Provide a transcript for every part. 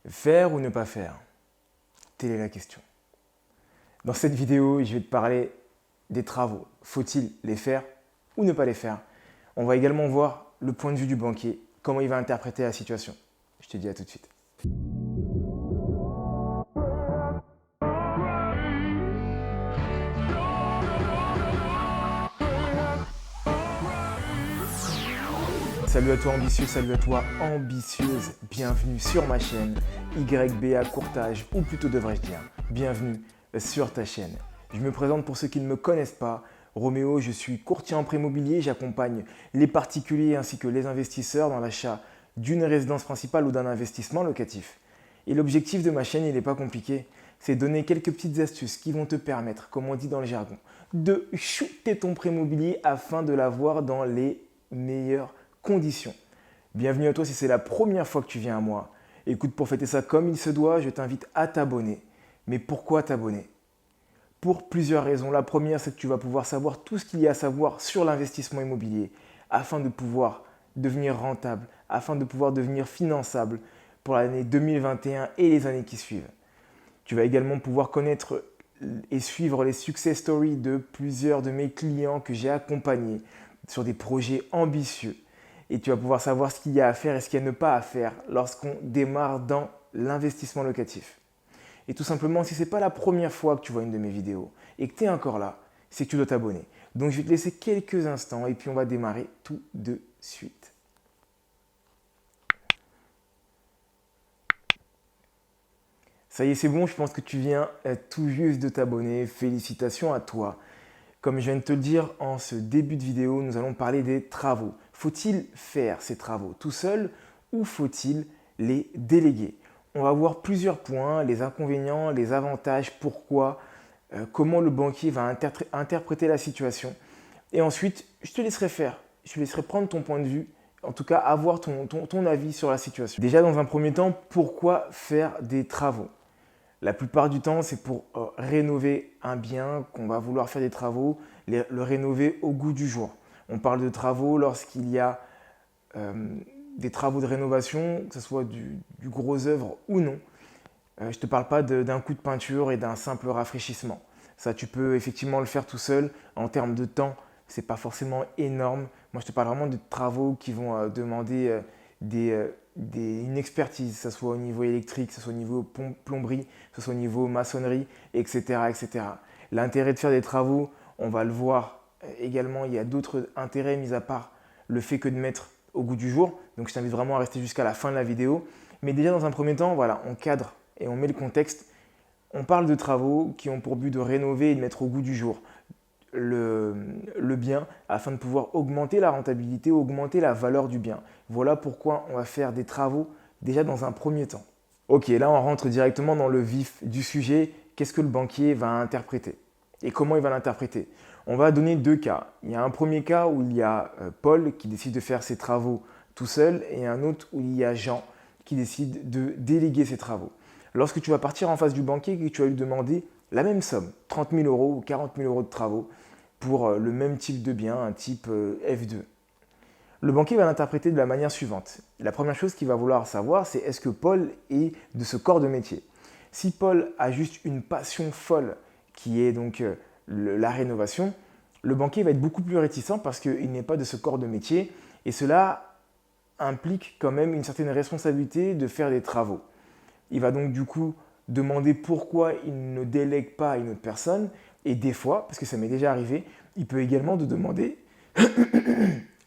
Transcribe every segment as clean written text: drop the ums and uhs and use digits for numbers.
Faire ou ne pas faire? Telle est la question. Dans cette vidéo, je vais te parler des travaux. Faut-il les faire ou ne pas les faire? On va également voir le point de vue du banquier, comment il va interpréter la situation. Je te dis à tout de suite. Salut à toi ambitieux, salut à toi ambitieuse, bienvenue sur ma chaîne YBA Courtage, ou plutôt devrais-je dire, bienvenue sur ta chaîne. Je me présente pour ceux qui ne me connaissent pas, Roméo, je suis courtier en prêt immobilier, j'accompagne les particuliers ainsi que les investisseurs dans l'achat d'une résidence principale ou d'un investissement locatif. Et l'objectif de ma chaîne, il n'est pas compliqué, c'est donner quelques petites astuces qui vont te permettre, comme on dit dans le jargon, de shooter ton prêt immobilier afin de l'avoir dans les meilleures conditions. Bienvenue à toi si c'est la première fois que tu viens à moi. Écoute, pour fêter ça comme il se doit, je t'invite à t'abonner. Mais pourquoi t'abonner? Pour plusieurs raisons. La première, c'est que tu vas pouvoir savoir tout ce qu'il y a à savoir sur l'investissement immobilier afin de pouvoir devenir rentable, afin de pouvoir devenir finançable pour l'année 2021 et les années qui suivent. Tu vas également pouvoir connaître et suivre les success stories de plusieurs de mes clients que j'ai accompagnés sur des projets ambitieux. Et tu vas pouvoir savoir ce qu'il y a à faire et ce qu'il y a à ne pas à faire lorsqu'on démarre dans l'investissement locatif. Et tout simplement, si ce n'est pas la première fois que tu vois une de mes vidéos et que tu es encore là, c'est que tu dois t'abonner. Donc je vais te laisser quelques instants et puis on va démarrer tout de suite. Ça y est, c'est bon, je pense que tu viens tout juste de t'abonner. Félicitations à toi. Comme je viens de te le dire en ce début de vidéo, nous allons parler des travaux. Faut-il faire ces travaux tout seul ou faut-il les déléguer? On va voir plusieurs points, les inconvénients, les avantages, pourquoi, comment le banquier va interpréter la situation. Et ensuite, je te laisserai faire, je te laisserai prendre ton point de vue, en tout cas avoir ton avis sur la situation. Déjà, dans un premier temps, pourquoi faire des travaux? La plupart du temps, c'est pour rénover un bien qu'on va vouloir faire des travaux, le rénover au goût du jour. On parle de travaux lorsqu'il y a des travaux de rénovation, que ce soit du gros œuvre ou non. Je ne te parle pas d'un coup de peinture et d'un simple rafraîchissement. Ça, tu peux effectivement le faire tout seul. En termes de temps, ce n'est pas forcément énorme. Moi, je te parle vraiment de travaux qui vont demander une expertise, que ce soit au niveau électrique, que ce soit au niveau plomberie, que ce soit au niveau maçonnerie, etc. etc. L'intérêt de faire des travaux, on va le voir également, il y a d'autres intérêts mis à part le fait que de mettre au goût du jour. Donc je t'invite vraiment à rester jusqu'à la fin de la vidéo. Mais déjà dans un premier temps, voilà, on cadre et on met le contexte. On parle de travaux qui ont pour but de rénover et de mettre au goût du jour le bien afin de pouvoir augmenter la rentabilité, augmenter la valeur du bien. Voilà pourquoi on va faire des travaux déjà dans un premier temps. Ok, là on rentre directement dans le vif du sujet. Qu'est-ce que le banquier va interpréter et comment il va l'interpréter? On va donner deux cas. Il y a un premier cas où il y a Paul qui décide de faire ses travaux tout seul et un autre où il y a Jean qui décide de déléguer ses travaux. Lorsque tu vas partir en face du banquier et que tu vas lui demander la même somme, 30 000 euros ou 40 000 euros de travaux pour le même type de bien, un type F2. Le banquier va l'interpréter de la manière suivante. La première chose qu'il va vouloir savoir, c'est est-ce que Paul est de ce corps de métier? Si Paul a juste une passion folle qui est donc la rénovation, le banquier va être beaucoup plus réticent parce qu'il n'est pas de ce corps de métier et cela implique quand même une certaine responsabilité de faire des travaux. Il va donc du coup demander pourquoi il ne délègue pas à une autre personne et des fois, parce que ça m'est déjà arrivé, il peut également te demander,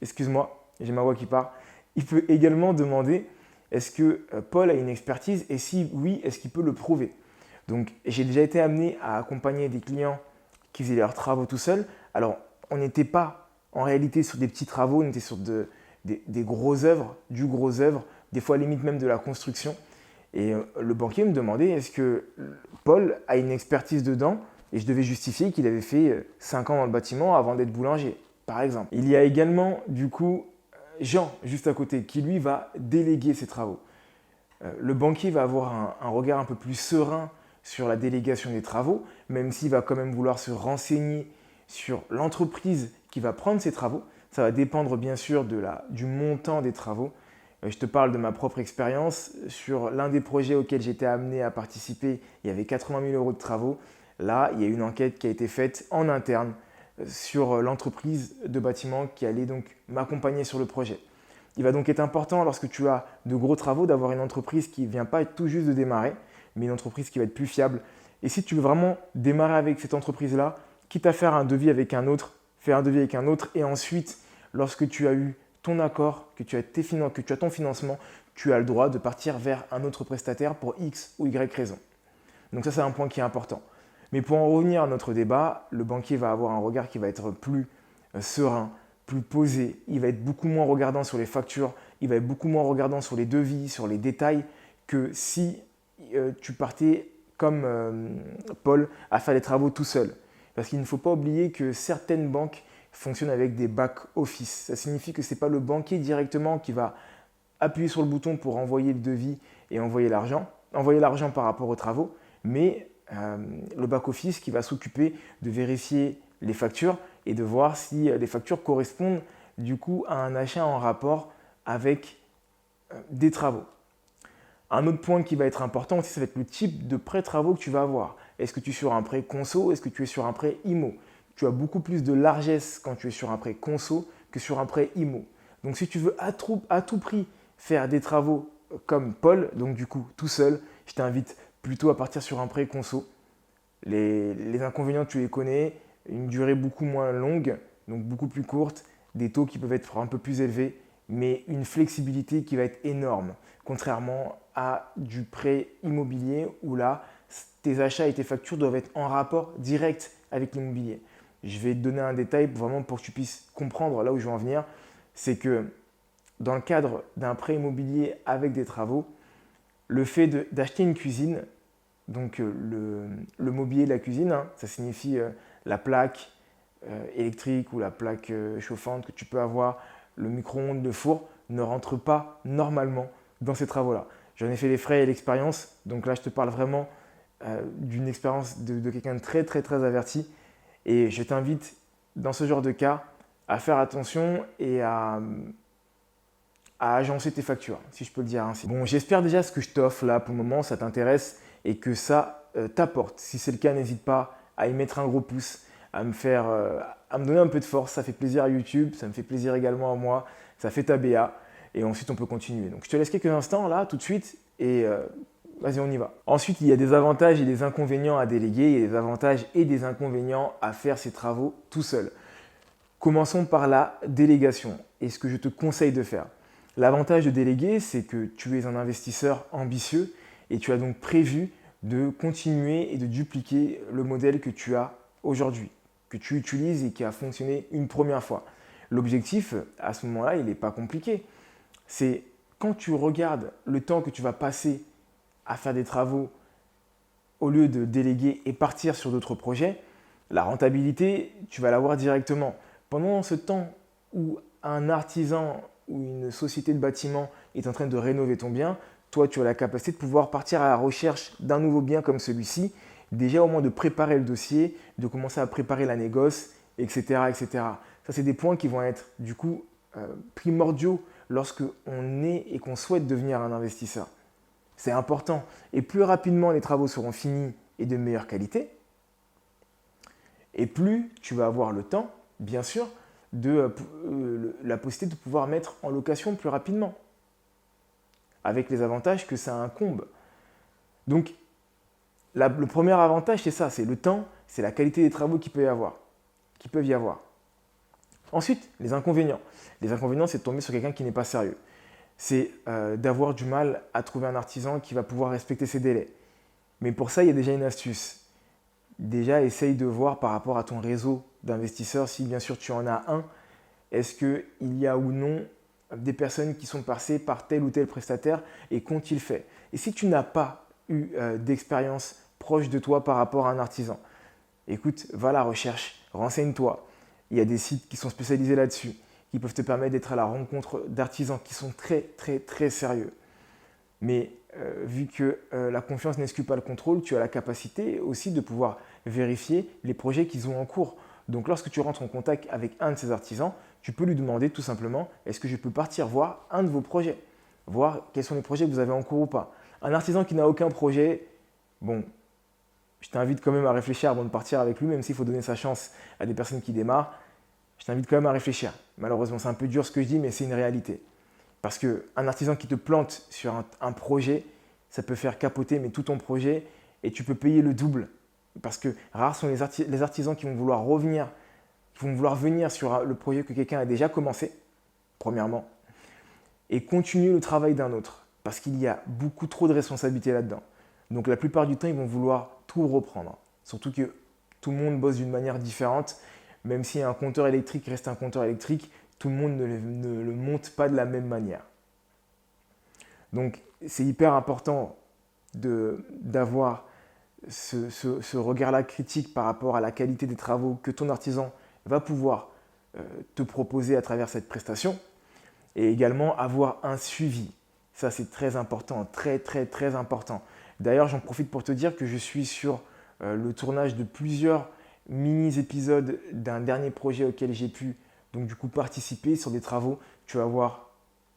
excuse-moi, j'ai ma voix qui part, il peut également demander est-ce que Paul a une expertise et si oui, est-ce qu'il peut le prouver? Donc j'ai déjà été amené à accompagner des clients qui faisaient leurs travaux tout seuls. Alors on n'était pas en réalité sur des petits travaux, on était sur des gros œuvres, du gros œuvre, des fois limite même de la construction. Et le banquier me demandait est-ce que Paul a une expertise dedans et je devais justifier qu'il avait fait 5 ans dans le bâtiment avant d'être boulanger, par exemple. Il y a également du coup Jean, juste à côté, qui lui va déléguer ses travaux. Le banquier va avoir un regard un peu plus serein sur la délégation des travaux, même s'il va quand même vouloir se renseigner sur l'entreprise qui va prendre ces travaux. Ça va dépendre bien sûr du montant des travaux. Je te parle de ma propre expérience. Sur l'un des projets auxquels j'étais amené à participer, il y avait 80 000 euros de travaux. Là, il y a une enquête qui a été faite en interne sur l'entreprise de bâtiment qui allait donc m'accompagner sur le projet. Il va donc être important lorsque tu as de gros travaux d'avoir une entreprise qui ne vient pas tout juste de démarrer, mais une entreprise qui va être plus fiable. Et si tu veux vraiment démarrer avec cette entreprise-là, quitte à faire un devis avec un autre, fais un devis avec un autre et ensuite, lorsque tu as eu ton accord, que tu as ton financement, tu as le droit de partir vers un autre prestataire pour X ou Y raison. Donc ça, c'est un point qui est important. Mais pour en revenir à notre débat, le banquier va avoir un regard qui va être plus serein, plus posé. Il va être beaucoup moins regardant sur les factures, il va être beaucoup moins regardant sur les devis, sur les détails, que si tu partais comme Paul à faire les travaux tout seul. Parce qu'il ne faut pas oublier que certaines banques fonctionnent avec des back-office. Ça signifie que ce n'est pas le banquier directement qui va appuyer sur le bouton pour envoyer le devis et envoyer l'argent par rapport aux travaux, mais le back-office qui va s'occuper de vérifier les factures et de voir si les factures correspondent du coup à un achat en rapport avec des travaux. Un autre point qui va être important aussi, ça va être le type de prêt travaux que tu vas avoir. Est-ce que tu es sur un prêt conso? Est-ce que tu es sur un prêt IMO? Tu as beaucoup plus de largesse quand tu es sur un prêt conso que sur un prêt IMO. Donc si tu veux à tout prix faire des travaux comme Paul, donc du coup tout seul, je t'invite plutôt à partir sur un prêt conso. Les inconvénients, tu les connais, une durée beaucoup moins longue, donc beaucoup plus courte, des taux qui peuvent être un peu plus élevés, mais une flexibilité qui va être énorme, contrairement à du prêt immobilier où là, tes achats et tes factures doivent être en rapport direct avec l'immobilier. Je vais te donner un détail vraiment pour que tu puisses comprendre là où je veux en venir. C'est que dans le cadre d'un prêt immobilier avec des travaux, le fait d'acheter une cuisine, donc le mobilier de la cuisine, hein, ça signifie la plaque électrique ou la plaque chauffante que tu peux avoir, le micro-ondes, le four, ne rentre pas normalement dans ces travaux-là. J'en ai fait les frais et l'expérience, donc là je te parle vraiment d'une expérience de quelqu'un de très très très averti. Et je t'invite dans ce genre de cas à faire attention et à agencer tes factures, si je peux le dire ainsi. Bon, j'espère déjà ce que je t'offre là pour le moment, ça t'intéresse et que ça t'apporte. Si c'est le cas, n'hésite pas à y mettre un gros pouce, à me donner un peu de force. Ça fait plaisir à YouTube, ça me fait plaisir également à moi, ça fait ta BA et ensuite on peut continuer. Donc je te laisse quelques instants là tout de suite et vas-y, on y va. Ensuite, il y a des avantages et des inconvénients à déléguer. Il y a des avantages et des inconvénients à faire ces travaux tout seul. Commençons par la délégation et ce que je te conseille de faire. L'avantage de déléguer, c'est que tu es un investisseur ambitieux et tu as donc prévu de continuer et de dupliquer le modèle que tu as aujourd'hui, que tu utilises et qui a fonctionné une première fois. L'objectif, à ce moment-là, il n'est pas compliqué. C'est quand tu regardes le temps que tu vas passer à faire des travaux au lieu de déléguer et partir sur d'autres projets, la rentabilité, tu vas l'avoir directement. Pendant ce temps où un artisan ou une société de bâtiment est en train de rénover ton bien, toi, tu as la capacité de pouvoir partir à la recherche d'un nouveau bien comme celui-ci, déjà au moins de préparer le dossier, de commencer à préparer la négoce, etc. etc. Ça, c'est des points qui vont être du coup primordiaux lorsque on est et qu'on souhaite devenir un investisseur. C'est important. Et plus rapidement les travaux seront finis et de meilleure qualité, et plus tu vas avoir le temps, bien sûr, la possibilité de pouvoir mettre en location plus rapidement, avec les avantages que ça incombe. Donc, le premier avantage, c'est ça, c'est le temps, c'est la qualité des travaux qu'il peut y avoir. Ensuite, les inconvénients. Les inconvénients, c'est de tomber sur quelqu'un qui n'est pas sérieux. C'est d'avoir du mal à trouver un artisan qui va pouvoir respecter ses délais. Mais pour ça, il y a déjà une astuce. Déjà, essaye de voir par rapport à ton réseau d'investisseurs, si bien sûr tu en as un, est-ce qu'il y a ou non des personnes qui sont passées par tel ou tel prestataire et qu'ont-ils fait? Et si tu n'as pas eu d'expérience proche de toi par rapport à un artisan, écoute, va à la recherche, renseigne-toi. Il y a des sites qui sont spécialisés là-dessus, qui peuvent te permettre d'être à la rencontre d'artisans qui sont très, très, très sérieux. Mais vu que la confiance n'exclut pas le contrôle, tu as la capacité aussi de pouvoir vérifier les projets qu'ils ont en cours. Donc lorsque tu rentres en contact avec un de ces artisans, tu peux lui demander tout simplement, est-ce que je peux partir voir un de vos projets? voir quels sont les projets que vous avez en cours ou pas. Un artisan qui n'a aucun projet, bon, je t'invite quand même à réfléchir avant de partir avec lui, même s'il faut donner sa chance à des personnes qui démarrent. Je t'invite quand même à réfléchir. Malheureusement, c'est un peu dur ce que je dis, mais c'est une réalité. Parce qu'un artisan qui te plante sur un projet, ça peut faire capoter mais tout ton projet et tu peux payer le double. Parce que rares sont les artisans qui vont vouloir revenir, qui vont vouloir venir sur le projet que quelqu'un a déjà commencé, premièrement, et continuer le travail d'un autre. Parce qu'il y a beaucoup trop de responsabilités là-dedans. Donc la plupart du temps, ils vont vouloir tout reprendre. Surtout que tout le monde bosse d'une manière différente. Même si un compteur électrique reste un compteur électrique, tout le monde ne le monte pas de la même manière. Donc c'est hyper important d'avoir ce regard-là critique par rapport à la qualité des travaux que ton artisan va pouvoir te proposer à travers cette prestation et également avoir un suivi. Ça, c'est très important, très, très, très important. D'ailleurs, j'en profite pour te dire que je suis sur le tournage de plusieurs mini-épisodes d'un dernier projet auquel j'ai pu donc du coup participer sur des travaux. Tu vas voir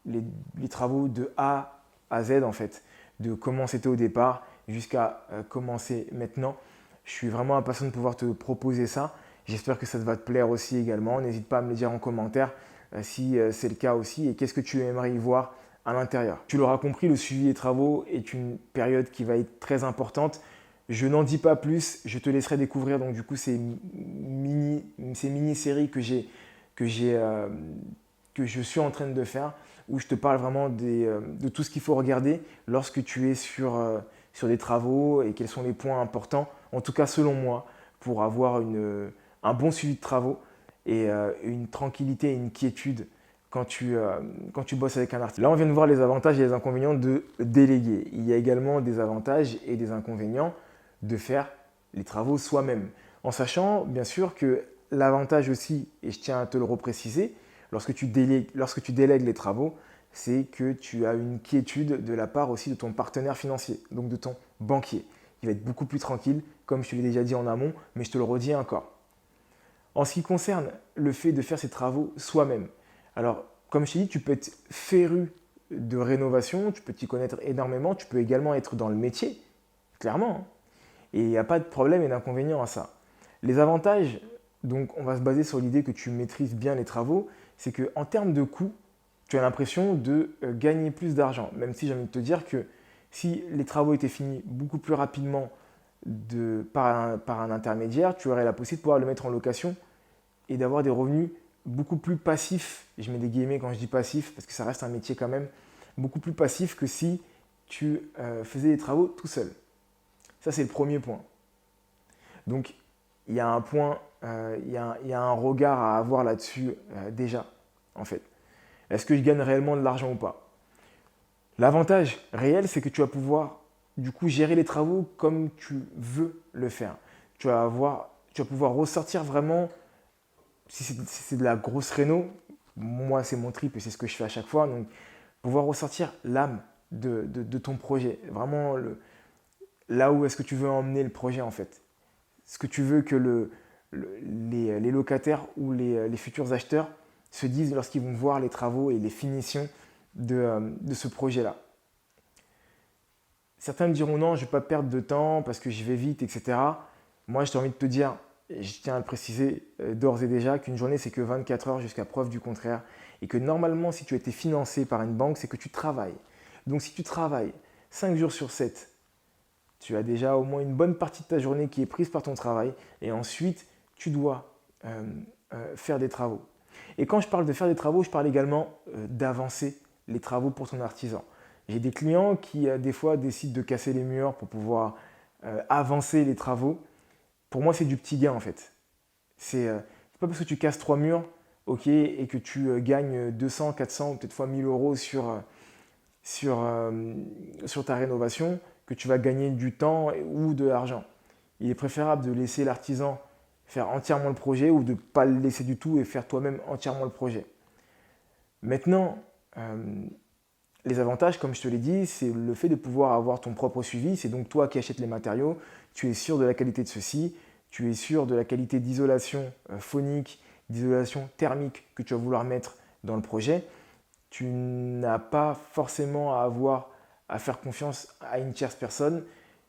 les travaux de A à Z en fait, de comment c'était au départ jusqu'à comment c'est maintenant. Je suis vraiment impatient de pouvoir te proposer ça. J'espère que ça va te plaire aussi également. N'hésite pas à me le dire en commentaire si c'est le cas aussi et qu'est-ce que tu aimerais y voir à l'intérieur. Tu l'auras compris, le suivi des travaux est une période qui va être très importante. Je n'en dis pas plus, je te laisserai découvrir donc du coup ces mini-séries que je suis en train de faire où je te parle vraiment de tout ce qu'il faut regarder lorsque tu es sur des travaux et quels sont les points importants, en tout cas selon moi, pour avoir un bon suivi de travaux et une tranquillité et une quiétude quand tu bosses avec un artiste. Là, on vient de voir les avantages et les inconvénients de déléguer. Il y a également des avantages et des inconvénients de faire les travaux soi-même. En sachant, bien sûr, que l'avantage aussi, et je tiens à te le repréciser, lorsque tu délègues les travaux, c'est que tu as une quiétude de la part aussi de ton partenaire financier, donc de ton banquier. Il va être beaucoup plus tranquille, comme je te l'ai déjà dit en amont, mais je te le redis encore. En ce qui concerne le fait de faire ces travaux soi-même, alors comme je t'ai dit, tu peux être féru de rénovation, tu peux t'y connaître énormément, tu peux également être dans le métier, clairement, hein. Et il n'y a pas de problème et d'inconvénient à ça. Les avantages, donc on va se baser sur l'idée que tu maîtrises bien les travaux, c'est qu'en termes de coûts, tu as l'impression de gagner plus d'argent. Même si j'ai envie de te dire que si les travaux étaient finis beaucoup plus rapidement par un intermédiaire, tu aurais la possibilité de pouvoir le mettre en location et d'avoir des revenus beaucoup plus passifs. Et je mets des guillemets quand je dis passif parce que ça reste un métier quand même, beaucoup plus passif que si tu faisais les travaux tout seul. Ça, c'est le premier point. Donc, il y a un point, il y a un regard à avoir là-dessus déjà, en fait. Est-ce que je gagne réellement de l'argent ou pas? L'avantage réel, c'est que tu vas pouvoir, du coup, gérer les travaux comme tu veux le faire. Tu vas pouvoir ressortir vraiment, si c'est de la grosse réno, moi, c'est mon trip et c'est ce que je fais à chaque fois, donc pouvoir ressortir l'âme de ton projet. Vraiment, là où est-ce que tu veux emmener le projet en fait. Ce que tu veux que les locataires ou les futurs acheteurs se disent lorsqu'ils vont voir les travaux et les finitions de ce projet-là. Certains me diront non, je ne vais pas perdre de temps parce que j'y vais vite, etc. Moi, j'ai envie de te dire, et je tiens à le préciser d'ores et déjà, qu'une journée, c'est que 24 heures jusqu'à preuve du contraire. Et que normalement, si tu as été financé par une banque, c'est que tu travailles. Donc, si tu travailles 5 jours sur 7, tu as déjà au moins une bonne partie de ta journée qui est prise par ton travail et ensuite tu dois faire des travaux. Et quand je parle de faire des travaux, je parle également d'avancer les travaux pour ton artisan. J'ai des clients qui des fois décident de casser les murs pour pouvoir avancer les travaux. Pour moi, c'est du petit gain en fait. C'est pas parce que tu casses 3 murs, ok, et que tu gagnes 200, 400 ou peut-être fois 1000 euros sur ta rénovation que tu vas gagner du temps ou de l'argent. Il est préférable de laisser l'artisan faire entièrement le projet ou de ne pas le laisser du tout et faire toi-même entièrement le projet. Maintenant, les avantages, comme je te l'ai dit, c'est le fait de pouvoir avoir ton propre suivi. C'est donc toi qui achètes les matériaux, tu es sûr de la qualité de ceux-ci, tu es sûr de la qualité d'isolation phonique, d'isolation thermique que tu vas vouloir mettre dans le projet. tu n'as pas forcément à faire confiance à une tierce personne,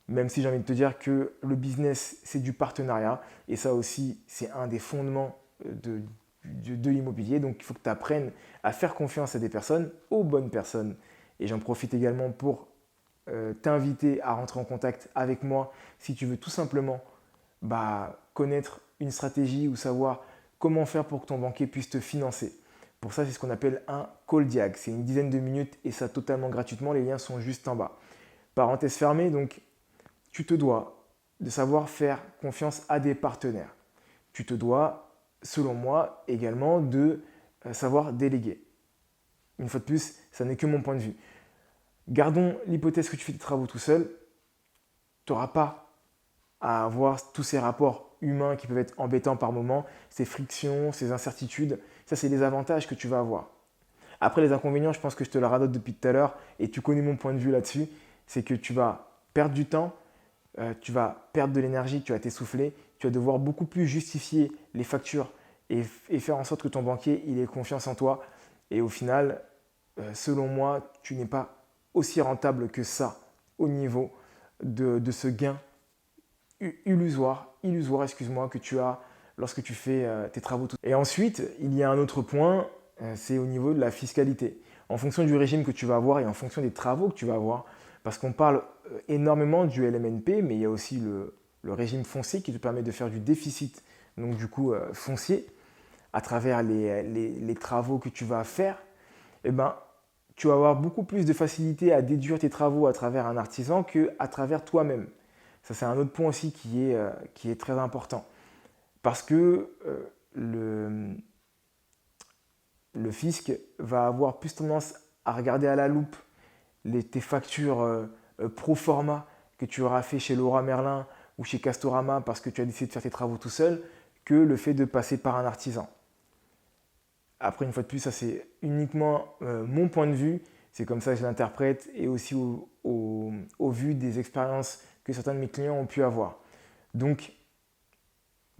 même si j'ai envie de te dire que le business, c'est du partenariat. Et ça aussi, c'est un des fondements de l'immobilier. Donc, il faut que tu apprennes à faire confiance à des personnes, aux bonnes personnes. Et j'en profite également pour t'inviter à rentrer en contact avec moi si tu veux tout simplement connaître une stratégie ou savoir comment faire pour que ton banquier puisse te financer. Pour ça, c'est ce qu'on appelle un call diag. C'est une dizaine de minutes et ça totalement gratuitement. Les liens sont juste en bas. Parenthèse fermée, donc tu te dois de savoir faire confiance à des partenaires. Tu te dois, selon moi, également de savoir déléguer. Une fois de plus, ça n'est que mon point de vue. Gardons l'hypothèse que tu fais tes travaux tout seul. Tu n'auras pas à avoir tous ces rapports humains qui peuvent être embêtants par moment, ces frictions, ces incertitudes. Ça, c'est les avantages que tu vas avoir. Après, les inconvénients, je pense que je te le radote depuis tout à l'heure et tu connais mon point de vue là-dessus, c'est que tu vas perdre du temps, tu vas perdre de l'énergie, tu vas t'essouffler, tu vas devoir beaucoup plus justifier les factures et faire en sorte que ton banquier il ait confiance en toi. Et au final, selon moi, tu n'es pas aussi rentable que ça au niveau de ce gain illusoire, excuse-moi, que tu as lorsque tu fais tes travaux. Et ensuite, il y a un autre point, c'est au niveau de la fiscalité. En fonction du régime que tu vas avoir et en fonction des travaux que tu vas avoir, parce qu'on parle énormément du LMNP, mais il y a aussi le régime foncier qui te permet de faire du déficit, donc du coup foncier, à travers les travaux que tu vas faire. Eh ben, tu vas avoir beaucoup plus de facilité à déduire tes travaux à travers un artisan qu'à travers toi-même. Ça, c'est un autre point aussi qui est très important. Parce que le fisc va avoir plus tendance à regarder à la loupe tes factures pro forma que tu auras fait chez Leroy Merlin ou chez Castorama parce que tu as décidé de faire tes travaux tout seul que le fait de passer par un artisan. Après, une fois de plus, ça c'est uniquement mon point de vue. C'est comme ça que je l'interprète et aussi au vu des expériences que certains de mes clients ont pu avoir. Donc,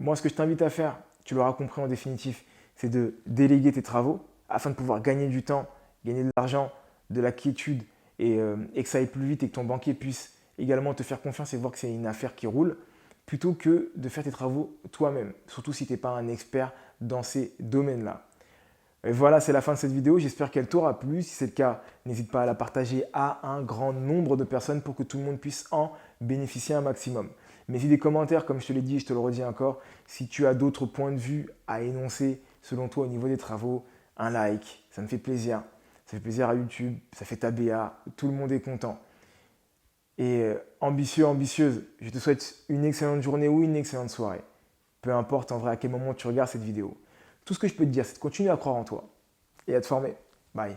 moi, ce que je t'invite à faire, tu l'auras compris en définitif, c'est de déléguer tes travaux afin de pouvoir gagner du temps, gagner de l'argent, de la quiétude et que ça aille plus vite et que ton banquier puisse également te faire confiance et voir que c'est une affaire qui roule, plutôt que de faire tes travaux toi-même, surtout si tu n'es pas un expert dans ces domaines-là. Et voilà, c'est la fin de cette vidéo. J'espère qu'elle t'aura plu. Si c'est le cas, n'hésite pas à la partager à un grand nombre de personnes pour que tout le monde puisse en bénéficier un maximum. Mets-y des commentaires, comme je te l'ai dit et je te le redis encore. Si tu as d'autres points de vue à énoncer selon toi au niveau des travaux, un like, ça me fait plaisir. Ça fait plaisir à YouTube, ça fait ta BA, tout le monde est content. Et ambitieux, ambitieuse, je te souhaite une excellente journée ou une excellente soirée. Peu importe en vrai à quel moment tu regardes cette vidéo. Tout ce que je peux te dire, c'est de continuer à croire en toi et à te former. Bye.